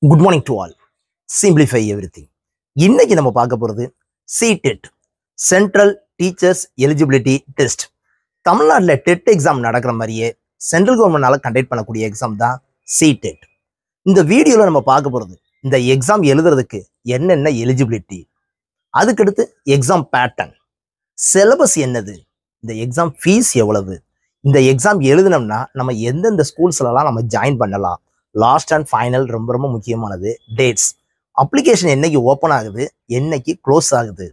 Good morning to all. Simplify everything. இன்னைக்கு நம்ம பார்க்க போகிறது CTET, central teachers eligibility test. தமிழ்நாட்டில் டெட் எக்ஸாம் நடக்கிற மாதிரியே சென்ட்ரல் கவர்மெண்டால கண்டக்ட் பண்ணக்கூடிய எக்ஸாம் தான் சிடெட். இந்த வீடியோவில் நம்ம பார்க்க போகிறது இந்த எக்ஸாம் எழுதுறதுக்கு என்னென்ன எலிஜிபிலிட்டி, அதுக்கடுத்து எக்ஸாம் பேட்டர்ன், சிலபஸ் என்னது, இந்த எக்ஸாம் ஃபீஸ் எவ்வளவு, இந்த எக்ஸாம் எழுதினோம்னா நம்ம எந்தெந்த ஸ்கூல்ஸ்லாம் நம்ம ஜாயின் பண்ணலாம், லாஸ்ட் அண்ட் ஃபைனல் ரொம்ப ரொம்ப முக்கியமானது டேட்ஸ், அப்ளிகேஷன் என்னைக்கு ஓப்பன் ஆகுது, என்னைக்கு க்ளோஸ் ஆகுது,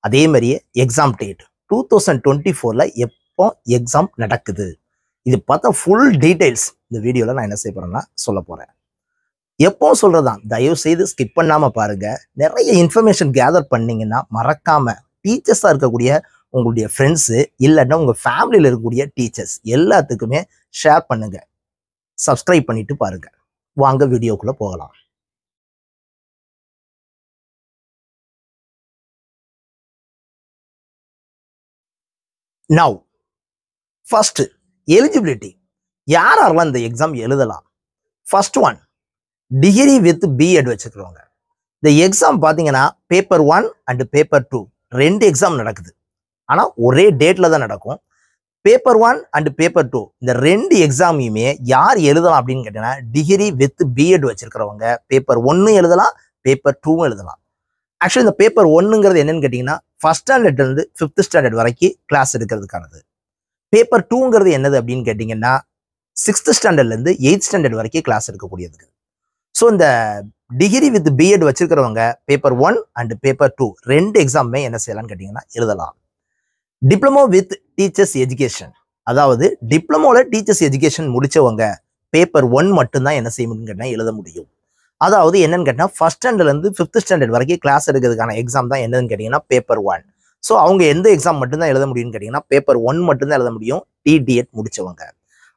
அதே மாதிரியே எக்ஸாம் டேட் 2024 எப்போ எக்ஸாம் நடக்குது, இது பார்த்தா ஃபுல் டீடைல்ஸ் இந்த வீடியோவில் நான் என்ன செய்ய போறேன்னா சொல்ல போறேன். எப்போ சொல்றதான், தயவு செய்து ஸ்கிப் பண்ணாம பாருங்க. நிறைய இன்ஃபர்மேஷன் கேதர் பண்ணீங்கன்னா மறக்காம டீச்சர்ஸாக இருக்கக்கூடிய உங்களுடைய ஃப்ரெண்ட்ஸு இல்லைன்னா உங்க ஃபேமிலியில் இருக்கக்கூடிய டீச்சர்ஸ் எல்லாத்துக்குமே ஷேர் பண்ணுங்க. சப்ஸ்கிரைப் பண்ணிட்டு பாருங்க. வாங்க வீடியோக்குள்ள போகலாம். நவ் ஃபர்ஸ்ட் எலிஜிபிலிட்டி, யாரெல்லாம் இந்த எக்ஸாம் எழுதலாம். First one, degree with BEd வச்சுக்கிறவங்க. இந்த எக்ஸாம் பார்த்தீங்கன்னா பேப்பர் 1 அண்ட் பேப்பர் 2 ரெண்டு எக்ஸாம் நடக்குது. ஆனால் ஒரே டேட்ல தான் நடக்கும். பேப்பர் 1 அண்ட் பேப்பர் 2 இந்த ரெண்டு எக்ஸாமையுமே யார் எழுதலாம் அப்படின்னு கேட்டீங்கன்னா, டிகிரி வித் பிஎட் வச்சிருக்கிறவங்க பேப்பர் 1 எழுதலாம், பேப்பர் 2 எழுதலாம். ஆக்சுவலி இந்த பேப்பர் 1ங்கிறது என்னன்னு கேட்டீங்கன்னா, ஃபர்ஸ்ட் ஸ்டாண்டர்ட்ல இருந்து 5th ஸ்டாண்டர்ட் வரைக்கும் கிளாஸ் எடுக்கிறதுக்கானது. பேப்பர் 2ங்கிறது என்னது அப்படின்னு கேட்டீங்கன்னா, 6th ஸ்டாண்டர்ட்ல இருந்து 8th ஸ்டாண்டர்ட் வரைக்கும் கிளாஸ் எடுக்கக்கூடியது. ஸோ இந்த டிகிரி வித் பிஎட் வச்சிருக்கிறவங்க பேப்பர் 1 அண்ட் பேப்பர் 2 ரெண்டு எக்ஸாமே என்ன செய்யலாம்னு கேட்டீங்கன்னா எழுதலாம். டிப்ளமோ வித் டீச்சர்ஸ் எஜுகேஷன், அதாவது டிப்ளமோல டீச்சர்ஸ் எஜுகேஷன் முடிச்சவங்க பேப்பர் 1 மட்டும்தான் என்ன செய்ய முடியும்னு கேட்டால் எழுத முடியும். அதாவது என்னன்னு கேட்டால் ஃபர்ஸ்ட் ஸ்டாண்டர்ட்ல இருந்து 5th ஸ்டாண்டர்ட் வரைக்கும் கிளாஸ் எடுக்கிறதுக்கான எக்ஸாம் தான் என்னன்னு கேட்டீங்கன்னா பேப்பர் 1. ஸோ அவங்க எந்த எக்ஸாம் மட்டும்தான் எழுத முடியும்னு கேட்டீங்கன்னா பேப்பர் 1 மட்டும்தான் எழுத முடியும், டிடிஎட் முடிச்சவங்க.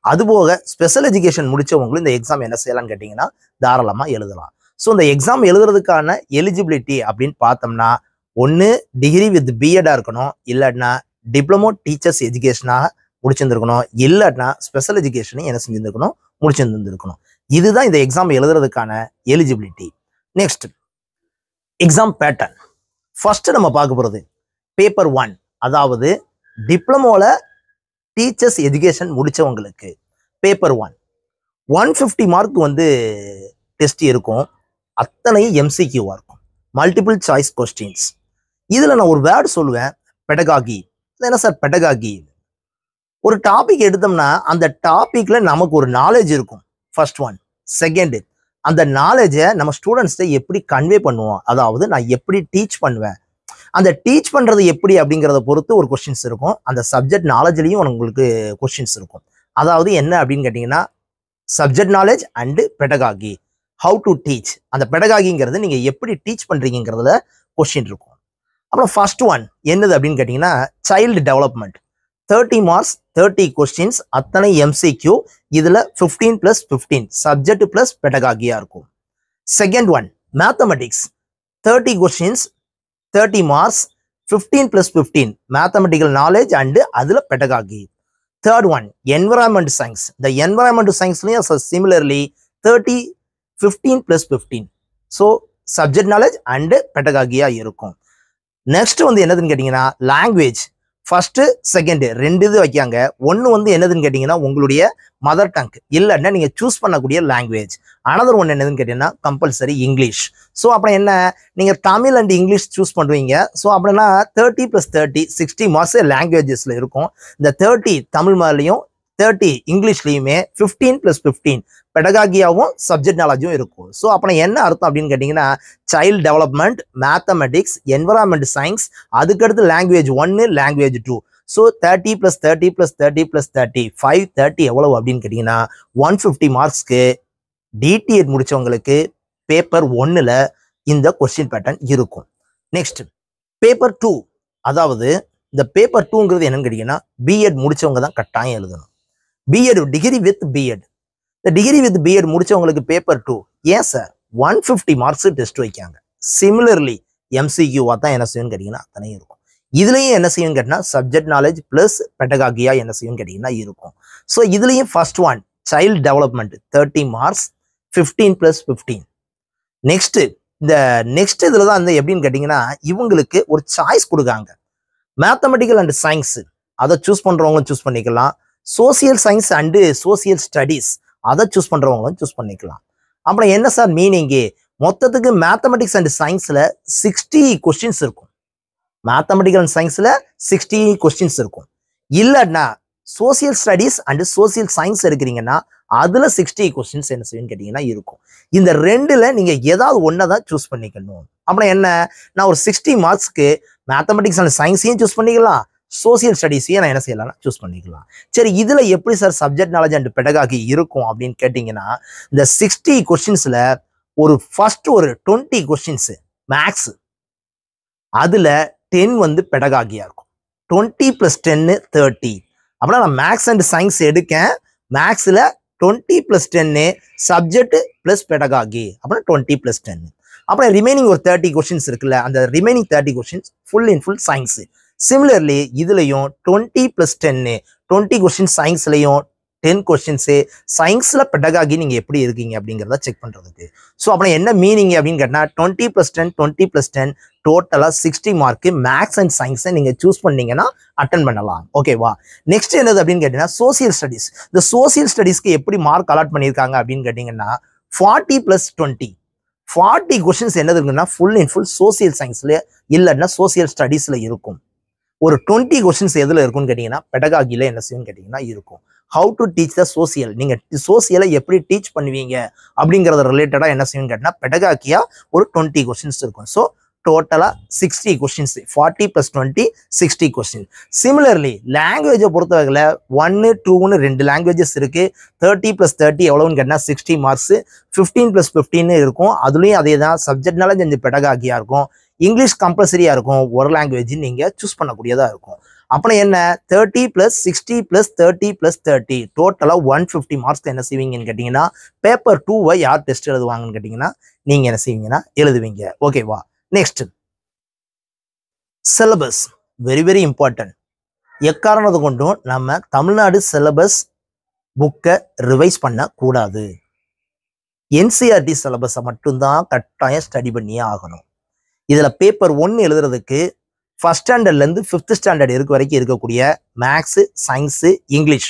அதுபோக ஸ்பெஷல் எஜுகேஷன் முடிச்சவங்களும் இந்த எக்ஸாம் என்ன செய்யலாம்னு கேட்டீங்கன்னா தாராளமாக எழுதலாம். ஸோ இந்த எக்ஸாம் எழுதுறதுக்கான எலிஜிபிலிட்டி அப்படின்னு பார்த்தோம்னா, ஒன்று டிகிரி வித் பிஎடா இருக்கணும், இல்லாட்டினா டிப்ளமோ டீச்சர்ஸ் எஜுகேஷனாக முடிச்சிருந்துருக்கணும், இல்லாட்டினா ஸ்பெஷல் எஜுகேஷனையும் என்ன செஞ்சிருந்துருக்கணும், முடிச்சிருந்துருக்கணும். இதுதான் இந்த எக்ஸாம் எழுதுறதுக்கான eligibility. Next exam pattern. First நம்ம பார்க்க போகிறது பேப்பர் 1, அதாவது டிப்ளமோல டீச்சர்ஸ் எஜுகேஷன் முடிச்சவங்களுக்கு பேப்பர் 1 150 மார்க் டெஸ்ட் இருக்கும். அத்தனையும் எம்சிக்யூவா இருக்கும், மல்டிபிள் சாய்ஸ் கொஸ்டின்ஸ். இதுல நான் ஒரு வேர்டு சொல்லுவேன், பெடகாகி. என்ன சார் பெடகாகி? ஒரு டாபிக் எடுத்தோம்னா அந்த டாபிக்ல நமக்கு ஒரு நாலேஜ் இருக்கும், ஃபர்ஸ்ட் ஒன். செகண்ட், அந்த நாலேஜை நம்ம ஸ்டூடெண்ட்ஸ்ட எப்படி கன்வே பண்ணுவோம், அதாவது நான் எப்படி டீச் பண்ணுவேன், அந்த டீச் பண்றது எப்படி அப்படிங்கிறத பொறுத்து ஒரு கொஸ்டின்ஸ் இருக்கும். அந்த சப்ஜெக்ட் நாலேஜ்லயும் உங்களுக்கு கொஸ்டின்ஸ் இருக்கும். அதாவது என்ன அப்படின்னு கேட்டீங்கன்னா, subject knowledge and pedagogy, how to teach. அந்த பெடகாகிங்கிறது நீங்க எப்படி டீச் பண்றீங்கிறதுல கொஸ்டின் இருக்கும். அப்புறம் ஃபர்ஸ்ட் ஒன் என்னது அப்படின்னு கேட்டீங்கன்னா, சைல்டு டெவலப்மெண்ட். 30 மார்க்ஸ் 30 கொஸ்டின்ஸ், அத்தனை எம்சிக்யூ. இதுல 15 + 15 சப்ஜெக்ட் பிளஸ் பெடகாகியா இருக்கும். Second one mathematics, 30 questions 30 marks, 15 + 15 mathematical knowledge and அதுல pedagogy. Third one environment science. இந்த என்விரான்மெண்ட் சயின்ஸ்லயும் similarly 30 15 + 15 so subject knowledge and பெடகாகியா இருக்கும். நெக்ஸ்ட் என்னதுன்னு கேட்டீங்கன்னா லாங்குவேஜ். ஃபர்ஸ்ட் செகண்ட் ரெண்டு இது வைக்காங்க. ஒன்று என்னதுன்னு கேட்டீங்கன்னா உங்களுடைய மதர் டங், இல்லைன்னா நீங்க சூஸ் பண்ணக்கூடிய லாங்குவேஜ். அனதர் ஒன் என்னதுன்னு கேட்டீங்கன்னா கம்பல்சரி இங்கிலீஷ். ஸோ அப்புறம் என்ன, நீங்க தமிழ் அண்ட் இங்கிலீஷ் சூஸ் பண்ணுவீங்க. ஸோ அப்படின்னா 30 + 30 60 மார்க்ஸ் லாங்குவேஜஸ்ல இருக்கும். இந்த 30 தமிழ் மாதிரிலையும் 30 இங்கிலீஷ்லையுமே 15 + 15 பெடகாகியாவும் சப்ஜெக்ட் நாலேஜும் இருக்கும். ஸோ அப்புறம் என்ன அர்த்தம் அப்படின்னு கேட்டீங்கன்னா, child development, mathematics, environment science, அதுக்கடுத்து லாங்குவேஜ் 1 லாங்குவேஜ் 2. ஸோ 30 + 30 + 30 + 30 530 எவ்வளவு அப்படின்னு கேட்டீங்கன்னா 150 மார்க்ஸ்க்கு டிடிஎட் முடிச்சவங்களுக்கு பேப்பர் 1ல இந்த கொஸ்டின் பேட்டர்ன் இருக்கும். நெக்ஸ்ட் பேப்பர் 2, அதாவது இந்த பேப்பர் 2ங்கிறது என்னன்னு கேட்டீங்கன்னா பிஎட் முடிச்சவங்க தான் கட்டாயம் எழுதணும். BEd degree with BEd. இந்த டிகிரி வித் பிஎட் முடிச்சவங்களுக்கு பேப்பர் 2 ஏன் சார் 150 மார்க்ஸ் டெஸ்ட் வைக்காங்க. சிமிலர்லி எம்சிக்யூவா தான் என்ன செய்யும் கேட்டீங்கன்னா அத்தனையும் இருக்கும். இதுலயும் என்ன செய்யும் கேட்டீங்கன்னா சப்ஜெக்ட் நாலேஜ் பிளஸ் பெடகாகியா என்ன செய்யும் கேட்டீங்கன்னா இருக்கும். ஸோ இதுலயும் first one child development 30 marks, 15 + 15 next இந்த நெக்ஸ்ட் இதுல தான் வந்து எப்படின்னு கேட்டீங்கன்னா இவங்களுக்கு ஒரு சாய்ஸ் கொடுக்காங்க. மேத்தமெட்டிக்கல் அண்ட் சயின்ஸ் அதை சூஸ் பண்றவங்களும் சூஸ் பண்ணிக்கலாம். Social science and social studies அதை சூஸ் பண்றவங்களும் சூஸ் பண்ணிக்கலாம். அப்புறம் என்ன சார் மீனிங்கு? மொத்தத்துக்கு மேத்தமெட்டிக்ஸ் அண்ட் சயின்ஸ்ல 60 கொஸ்டின்ஸ் இருக்கும். மேத்தமெட்டிக்கல் அண்ட் சயின்ஸ்ல 60 கொஸ்டின்ஸ் இருக்கும். இல்லைன்னா social studies and social science எடுக்கிறீங்கன்னா அதுல 60 கொஸ்டின்ஸ் என்ன செய்யுன்னு கேட்டீங்கன்னா இருக்கும். இந்த ரெண்டுல நீங்க ஏதாவது ஒன்றை தான் சூஸ் பண்ணிக்கணும். அப்புறம் என்ன, நான் ஒரு 60 மார்க்ஸ்க்கு மேத்தமெட்டிக்ஸ் அண்ட் சயின்ஸையும் சூஸ் பண்ணிக்கலாம், சோசியல் ஸ்டடீஸையும் நான் என்ன செய்யலாம் சூஸ் பண்ணிக்கலாம். சரி, இதுல எப்படி sir subject knowledge and pedagogy இருக்கும் அப்படின்னு கேட்டீங்கன்னா, இந்த 60 கொஸ்டின்ஸ்ல ஒரு ஃபர்ஸ்ட் ஒரு 20 கொஸ்டின்ஸ் மேக்ஸ், அதுல 10 வந்து பெடகாகியா இருக்கும். 20 + 10 30. அப்படின்னா நான் மேக்ஸ் அண்ட் சயின்ஸ் எடுக்கேன், மேக்ஸ்ல 20 + 10 சப்ஜெக்ட் பிளஸ் பெடகாகி, அப்புறம் 20 + 10. அப்புறம் ரிமைனிங் ஒரு 30 கொஸ்டின்ஸ் இருக்குல்ல, அந்த remaining 30 questions full in full science. Similarly இதுலயும் 20 + 10 20 கொஸ்டின்ஸ் சயின்ஸ்லயும் 10 கொஸ்டின்ஸ் சயின்ஸ்ல பெடகாகி நீங்க எப்படி இருக்கீங்க அப்படிங்கிறத செக் பண்றதுக்கு. ஸோ அப்புறம் என்ன மீனிங் அப்படின்னு கேட்டா 20 + 10 20 + 10 டோட்டலா 60 மார்க் மேக்ஸ் அண்ட் சயின்ஸை நீங்க சூஸ் பண்ணீங்கன்னா அட்டன் பண்ணலாம். ஓகேவா? நெக்ஸ்ட் என்னது அப்படின்னு கேட்டீங்கன்னா சோசியல் ஸ்டடீஸ். இந்த சோசியல் ஸ்டடீஸ்க்கு எப்படி மார்க் அலாட் பண்ணியிருக்காங்க அப்படின்னு கேட்டீங்கன்னா 40 + 20 40 கொஸ்டின்ஸ் என்னது இருக்குன்னா ஃபுல் இன் ஃபுல் சோசியல் சயின்ஸ்ல இல்லைன்னா சோசியல் ஸ்டடீஸ்ல இருக்கும். ஒரு 20 கொஸ்டின்ஸ் எதுல இருக்கும்னு கேட்டீங்கன்னா பெடகாகில என்ன செய்யும் கேட்டீங்கன்னா இருக்கும். How to teach the social, நீங்க சோசியலை எப்படி டீச் பண்ணுவீங்க அப்படிங்கறத ரிலேட்டடா என்ன செய்யும் கேட்டீங்கன்னா பெடகாகியா ஒரு 20 கொஸ்டின்ஸ் இருக்கும். ஸோ டோட்டலா 60 கொஸ்டின்ஸ், 40 + 20 60 கொஸ்டின். சிமிலர்லி லாங்குவேஜை பொறுத்தவரையில 1 2ன்னு 2 லாங்குவேஜஸ் இருக்கு. 30 + 30 எவ்வளவுன்னு கேட்டா 60 மார்க்ஸ். 15 + 15 இருக்கும், அதுலயும் அதே தான் சப்ஜெக்ட் நாலேஜ் அண்ட் பெடகாகியா இருக்கும். இங்கிலீஷ் கம்பல்சரியா இருக்கும், ஒரு லாங்குவேஜ் நீங்க சூஸ் பண்ணக்கூடியதா இருக்கும். அப்புறம் என்ன 30 + 60 + 30 + 30 டோட்டலா 150 மார்க்ஸ் என்ன செய்வீங்கன்னு கேட்டீங்கன்னா பேப்பர் 2 யார் டெஸ்ட் எழுதுவாங்கன்னு கேட்டீங்கன்னா நீங்க என்ன செய்வீங்கன்னா எழுதுவீங்க. ஓகேவா? Next syllabus, very very important. எக்காரணத்தை கொண்டும் நம்ம தமிழ்நாடு சிலபஸ் புக்கை ரிவைஸ் பண்ண கூடாது. NCERT சிலபஸை மட்டும்தான் கட்டாயம் ஸ்டடி பண்ணியே ஆகணும். இதுல பேப்பர் 1 எழுதுறதுக்கு ஃபர்ஸ்ட் ஸ்டாண்டர்ட்ல இருந்து 5th ஸ்டாண்டர்ட் இருக்க வரைக்கும் இருக்கக்கூடிய மேக்ஸ், சயின்ஸ், இங்கிலீஷ்,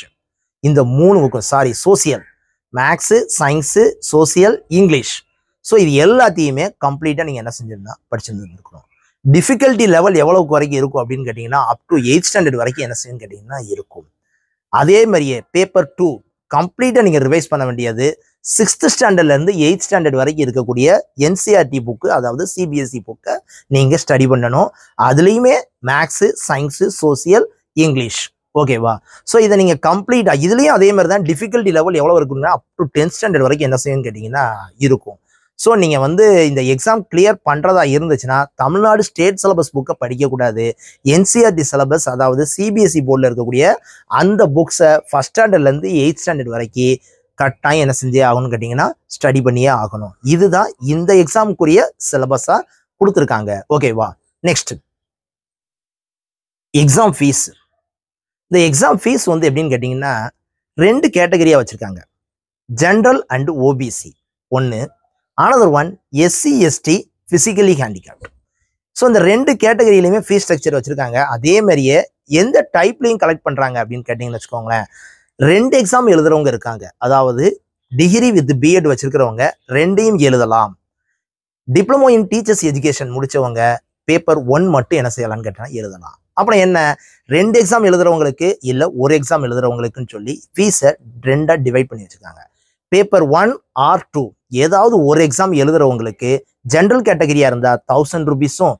இந்த 3 புக்கும் social, maths, science, social, English. So இது எல்லாத்தையுமே கம்ப்ளீட்டா நீங்க என்ன செஞ்சிருந்தா படிச்சிருந்துருக்கணும். டிஃபிகல்ட்டி லெவல் எவ்வளவுக்கு வரைக்கும் இருக்கும் அப்படின்னு கேட்டீங்கன்னா அப் டு 8th ஸ்டாண்டர்ட் வரைக்கும் என்ன செய்யும் கேட்டீங்கன்னா இருக்கும். அதே மாதிரியே பேப்பர் 2 கம்ப்ளீட்டா நீங்க ரிவைஸ் பண்ண வேண்டியது 6th ஸ்டாண்டர்ட்ல இருந்து 8th ஸ்டாண்டர்ட் வரைக்கும் இருக்கக்கூடிய NCERT புக்கு, அதாவது CBSE புக்கை நீங்க ஸ்டடி பண்ணணும். அதுலயுமே மேக்ஸ், சயின்ஸ், சோசியல், இங்கிலீஷ். ஓகேவா? ஸோ இதை நீங்க கம்ப்ளீட்டா இதுலயும் அதே மாதிரி தான் டிஃபிகல்ட்டி லெவல் எவ்வளவு இருக்குன்னா அப் டு 10th ஸ்டாண்டர்ட் வரைக்கும் என்ன செய்யும் கேட்டீங்கன்னா இருக்கும். ஸோ நீங்க வந்து இந்த எக்ஸாம் கிளியர் பண்றதா இருந்துச்சுன்னா தமிழ்நாடு ஸ்டேட் சிலபஸ் புக்கை படிக்கக்கூடாது. NCERT சிலபஸ், அதாவது CBSE போர்டில் இருக்கக்கூடிய அந்த புக்ஸை ஃபர்ஸ்ட் ஸ்டாண்டர்ட்ல இருந்து 8th ஸ்டாண்டர்ட் வரைக்கும் கட்டாயம் என்ன செஞ்சே ஆகணும்னு கேட்டீங்கன்னா ஸ்டடி பண்ணியே ஆகணும். இதுதான் இந்த எக்ஸாமுக்குரிய சிலபஸா கொடுத்துருக்காங்க. ஓகேவா? Next exam fees. இந்த எக்ஸாம் ஃபீஸ் வந்து எப்படின்னு கேட்டீங்கன்னா 2 கேட்டகரியா வச்சிருக்காங்க. ஜென்ரல் அண்ட் OBC ஒன்று, another one SC ST physically handicapped. So இந்த 2 கேட்டகரியிலையுமே ஃபீஸ் ஸ்ட்ரக்சர் வச்சிருக்காங்க. அதே மாதிரியே எந்த டைப்லையும் கலெக்ட் பண்றாங்க அப்படின்னு கேட்டீங்கன்னு வச்சுக்கோங்களேன், 2 எக்ஸாம் எழுதுறவங்க இருக்காங்க. அதாவது டிகிரி வித் B.Ed வச்சிருக்கிறவங்க 2யும் எழுதலாம். டிப்ளமோ இன் டீச்சர்ஸ் எஜுகேஷன் முடிச்சவங்க பேப்பர் 1 மட்டும் என்ன செய்யலாம்னு கேட்டா எழுதலாம். அப்புறம் என்ன 2 எக்ஸாம் எழுதுறவங்களுக்கு இல்ல ஒரு எக்ஸாம் எழுதுறவங்களுக்குன்னு சொல்லி ஃபீஸை 2ஆ டிவைட் பண்ணி வச்சிருக்காங்க. பேப்பர் 1 or 2 ஏதாவது ஒரு எக்ஸாம் எழுதுறவங்களுக்கு ஜென்ரல் கேட்டகரியா இருந்தா 1000 ரூபீஸும்,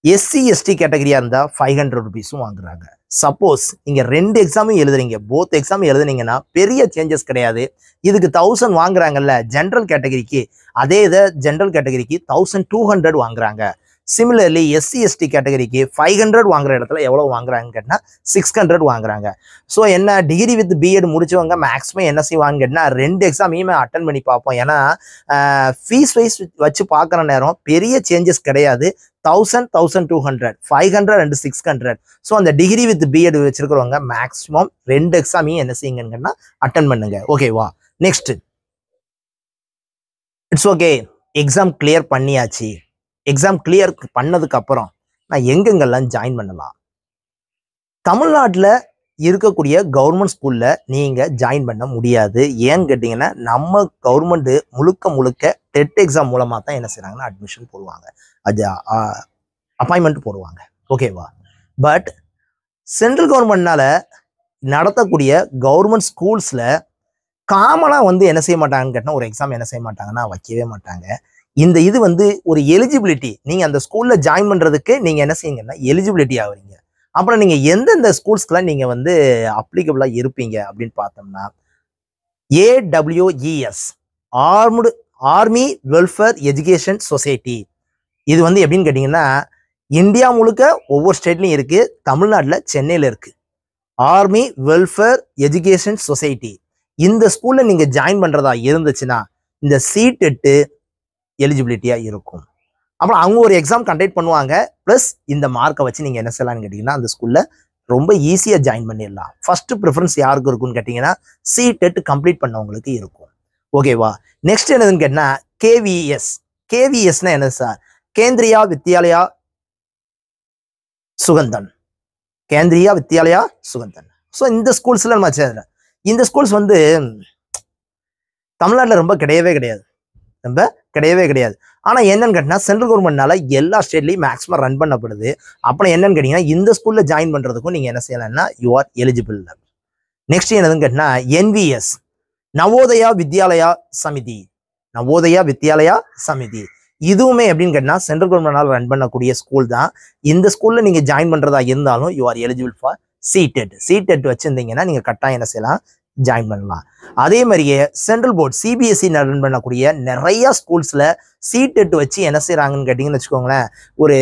SC ST கேட்டகரியா இருந்தா 500 ரூபீஸும் வாங்குறாங்க. சப்போஸ் நீங்க 2 எக்ஸாமும் எழுதுறீங்க, போத் எக்ஸாம் எழுதுனீங்கன்னா பெரிய சேஞ்சஸ் கிடையாது. இதுக்கு 1000 வாங்குறாங்கல்ல ஜென்ரல் கேட்டகரிக்கு, அதே இதை ஜென்ரல் கேட்டகரிக்கு 1200 வாங்குறாங்க. சிமிலர்லி SC ST கேட்டகரிக்கு 500 வாங்குற இடத்துல எவ்வளவு வாங்குறாங்கன்னு கேட்டா 600 வாங்குறாங்க. ஸோ என்ன டிகிரி வித் B.Ed முடிச்சவங்க மேக்ஸிமம் என்ன செய்வாங்கன்னு கேட்டா 2 எக்ஸாமையுமே அட்டன் பண்ணி பார்ப்போம். ஏன்னா ஃபீஸ் வைஸ் வச்சு பார்க்குற நேரம் பெரிய சேஞ்சஸ் கிடையாது. 1000, 1200, 500 and 600. ஸோ அந்த டிகிரி வித் B.Ed வச்சிருக்கிறவங்க மேக்ஸிமம் 2 எக்ஸாமையும் என்ன செய்யுங்கன்னா அட்டன் பண்ணுங்க. ஓகேவா? Next it's okay. Exam clear பண்ணியாச்சு, எக்ஸாம் கிளியர் பண்ணதுக்கு அப்புறம் நான் எங்கெங்கெல்லாம் ஜாயின் பண்ணலாம்? தமிழ்நாட்டில் இருக்கக்கூடிய கவர்மெண்ட் ஸ்கூல்ல நீங்க ஜாயின் பண்ண முடியாது. ஏன்னு கேட்டீங்கன்னா நம்ம கவர்மெண்ட் முழுக்க முழுக்க டெட் எக்ஸாம் மூலமா தான் என்ன செய்றாங்கன்னா அட்மிஷன் போடுவாங்க, அது அப்பாயின்மெண்ட் போடுவாங்க. ஓகேவா? பட் சென்ட்ரல் கவர்மெண்ட்னால நடத்தக்கூடிய கவர்மெண்ட் ஸ்கூல்ஸ்ல காமனா வந்து என்ன செய்ய மாட்டாங்கன்னு கேட்டால் ஒரு எக்ஸாம் என்ன செய்ய மாட்டாங்கன்னா வைக்கவே மாட்டாங்க. இந்த இது வந்து ஒரு எலிஜிபிலிட்டி, நீங்க அந்த ஸ்கூல்ல ஜாயின் பண்றதுக்கு நீங்க என்ன செய்யுங்கன்னா எலிஜிபிலிட்டி ஆகுறீங்க. அப்புறம் நீங்க எந்தெந்த ஸ்கூல்ஸ்க்குலாம் நீங்க வந்து அப்ளிகபிளா இருப்பீங்க அப்படின்னு பார்த்தோம்னா AWES, army welfare education society. இது வந்து எப்படின்னு கேட்டீங்கன்னா இந்தியா முழுக்க ஒவ்வொரு ஸ்டேட்லையும் இருக்கு, தமிழ்நாட்டில் சென்னையில் இருக்கு. Army welfare education society. இந்த ஸ்கூல்ல நீங்க ஜாயின் பண்றதா இருந்துச்சுன்னா இந்த சீட்டெட்டு எலிஜிபிலிட்டியா இருக்கும். அப்புறம் அவங்க ஒரு எக்ஸாம் கண்டக்ட் பண்ணுவாங்க, பிளஸ் இந்த மார்க்கை வச்சு நீங்க என்ன செய்யலாம்னு கேட்டீங்கன்னா அந்த ஸ்கூல்ல ரொம்ப ஈஸியா ஜாயின் பண்ணிடலாம். ஃபர்ஸ்ட் ப்ரிஃபரன்ஸ் யாருக்கு இருக்கும்னு கேட்டீங்கன்னா சீட்டெட் கம்ப்ளீட் பண்ணவங்களுக்கு இருக்கும். ஓகேவா? நெக்ஸ்ட் என்னதுன்னு கேட்டா KVS. KVSனா என்ன சார்? கேந்திரியா வித்யாலயா சுகந்தன். கேந்திரியா வித்யாலயா சுகந்தன். ஸோ இந்த ஸ்கூல்ஸ்ல நம்ம சேர்ந்த இந்த ஸ்கூல்ஸ் வந்து தமிழ்நாட்டில் ரொம்ப கிடையவே கிடையாது. ஆனால் என்னன்னு கேட்டீங்கன்னா சென்ட்ரல் கவர்மெண்ட்னால எல்லா ஸ்டேட்லையும் மேக்ஸிமம் ரன் பண்ணப்படுது. அப்புறம் என்னன்னு கேட்டீங்கன்னா இந்த ஸ்கூல்ல ஜாயின் பண்றதுக்கும் நீங்க என்ன செய்யலாம்னா யூ ஆர் எலிஜிபிள். நெக்ஸ்ட் என்னதுன்னு கேட்டீங்கன்னா NVS, நவோதயா வித்யாலயா சமிதி. நவோதயா வித்யாலயா சமிதி இதுவுமே எப்படின்னு கேட்டீங்கன்னா சென்ட்ரல் கவர்மெண்ட்னால ரன் பண்ணக்கூடிய ஸ்கூல் தான். இந்த ஸ்கூல்ல நீங்க ஜாயின் பண்றதா இருந்தாலும் யூ ஆர் எலிஜிபிள் ஃபார் சீட்டெட் வச்சிருந்தீங்கன்னா நீங்க கட்டாயம் என்ன செய்யலாம், ஜாயின் பண்ணலாம். அதே மாதிரியே சென்ட்ரல் போர்ட் CBSE ரன் பண்ணக்கூடிய நிறைய ஸ்கூல்ஸ்ல சீட்டெட் வச்சு என்ன செய்யறாங்கன்னு கேட்டீங்கன்னு வச்சுக்கோங்களேன், ஒரு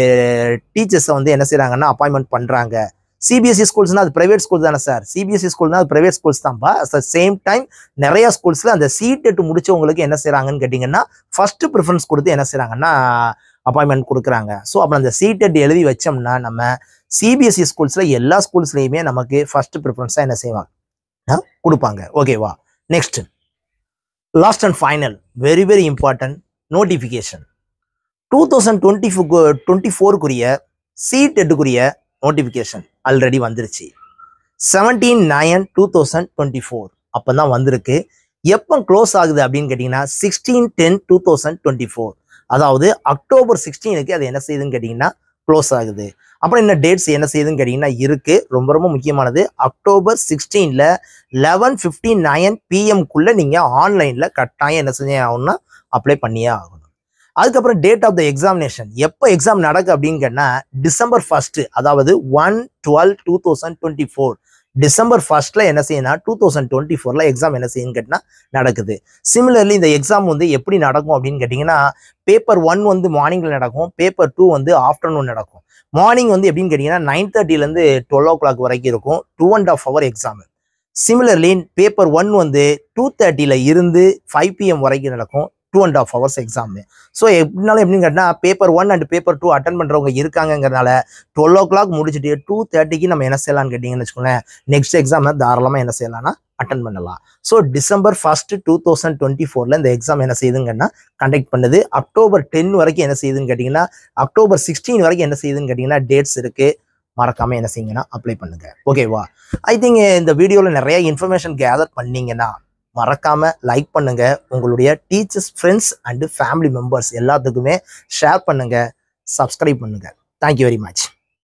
டீச்சர்ஸை வந்து என்ன செய்யறாங்கன்னா அப்பாயின்மெண்ட் பண்றாங்க. CBSE ஸ்கூல்ஸ்னா அது பிரைவேட் ஸ்கூல் தானே சார்? CBSE ஸ்கூல்னா அது பிரைவேட் ஸ்கூல்ஸ் தான்ப்பா. அட் த சேம் டைம் நிறைய ஸ்கூல்ஸ்ல அந்த சீட்டெட் முடிச்சவங்களுக்கு என்ன செய்யறாங்கன்னு கேட்டீங்கன்னா ஃபர்ஸ்ட் ப்ரிஃபரன்ஸ் கொடுத்து என்ன செய்யறாங்கன்னா அப்பாயின்மெண்ட் கொடுக்குறாங்க. ஸோ அப்புறம் அந்த சீட்டெட் எழுதி வச்சோம்னா நம்ம CBSE ஸ்கூல்ஸ்ல எல்லா ஸ்கூல்ஸ்லயுமே நமக்கு ஃபர்ஸ்ட் ப்ரிஃபரன்ஸா என்ன செய்வாங்க கொடுப்பாங்க. ஓகேவா? Next last and final very very important notification. 2024 சீட்டெட்டுக்குரிய நோட்டிஃபிகேஷன் ஆல்ரெடி வந்துருச்சு. 17/9/2024 அப்பதான் வந்திருக்கு. எப்போ க்ளோஸ் ஆகுது அப்படின்னு கேட்டீங்கன்னா 16/10/2024, அதாவது October 16 அது என்ன செய்யுதுன்னு கேட்டீங்கன்னா க்ளோஸ் ஆகுது. அப்புறம் என்ன டேட்ஸ் என்ன செய்யுதுன்னு கேட்டீங்கன்னா இருக்கு, ரொம்ப ரொம்ப முக்கியமானது. October 16 11:59 PM நீங்க ஆன்லைன்ல கட்டாயம் என்ன செஞ்சே ஆகணும்னா அப்ளை பண்ணியே ஆகணும். அதுக்கப்புறம் டேட் ஆஃப் த எக்ஸாமினேஷன் எப்போ எக்ஸாம் நடக்கு அப்படின்னு கேட்டா December 1, அதாவது 1/12/2024 December 1 என்ன செய்யணும்னா 2024 எக்ஸாம் என்ன செய்யுன்னு கேட்டா நடக்குது. சிமிலர்லி இந்த எக்ஸாம் வந்து எப்படி நடக்கும் அப்படின்னு கேட்டீங்கன்னா பேப்பர் 1 வந்து மார்னிங்ல நடக்கும், பேப்பர் 2 வந்து ஆஃப்டர்நூன் நடக்கும். மார்னிங் வந்து எப்படின்னு கேட்டீங்கன்னா 9:30 12 o'clock வரைக்கும் இருக்கும், 2.5 hour எக்ஸாம். சிமிலர்லி பேப்பர் 1 வந்து 2:30 இருந்து 5 PM வரைக்கும் நடக்கும், 2.5 hours எக்ஸாம். ஸோ எப்படினாலும் எப்படின்னு கேட்டா பேப்பர் 1 அண்ட் பேப்பர் 2 அட்டன் பண்றவங்க இருக்காங்கிறதுனால 12 o'clock முடிச்சுட்டு 2:30 நம்ம என்ன செய்யலாம்னு கேட்டீங்கன்னு வச்சுக்கோங்களேன், நெக்ஸ்ட் எக்ஸாம் தாராளமா என்ன செய்யலாம்னா அட்டன் பண்ணலாம். ஸோ December 1, 2024 இந்த எக்ஸாம் என்ன செய்யுதுங்கன்னா கண்டக்ட் பண்ணுது. October 10 வரைக்கும் என்ன செய்யுதுன்னு கேட்டீங்கன்னா October 16 வரைக்கும் என்ன செய்யுதுன்னு கேட்டீங்கன்னா டேட்ஸ் இருக்கு. மறக்காம என்ன செய்யுங்கன்னா அப்ளை பண்ணுங்க. ஓகேவா? ஐ திங்க் இந்த வீடியோல நிறைய இன்ஃபர்மேஷன் கேதர் பண்ணீங்கன்னா மறக்காம லைக் பண்ணுங்க, உங்களுடைய teachers, friends and family members எல்லாத்துக்குமே ஷேர் பண்ணுங்க, சப்ஸ்கிரைப் பண்ணுங்க. Thank you very much.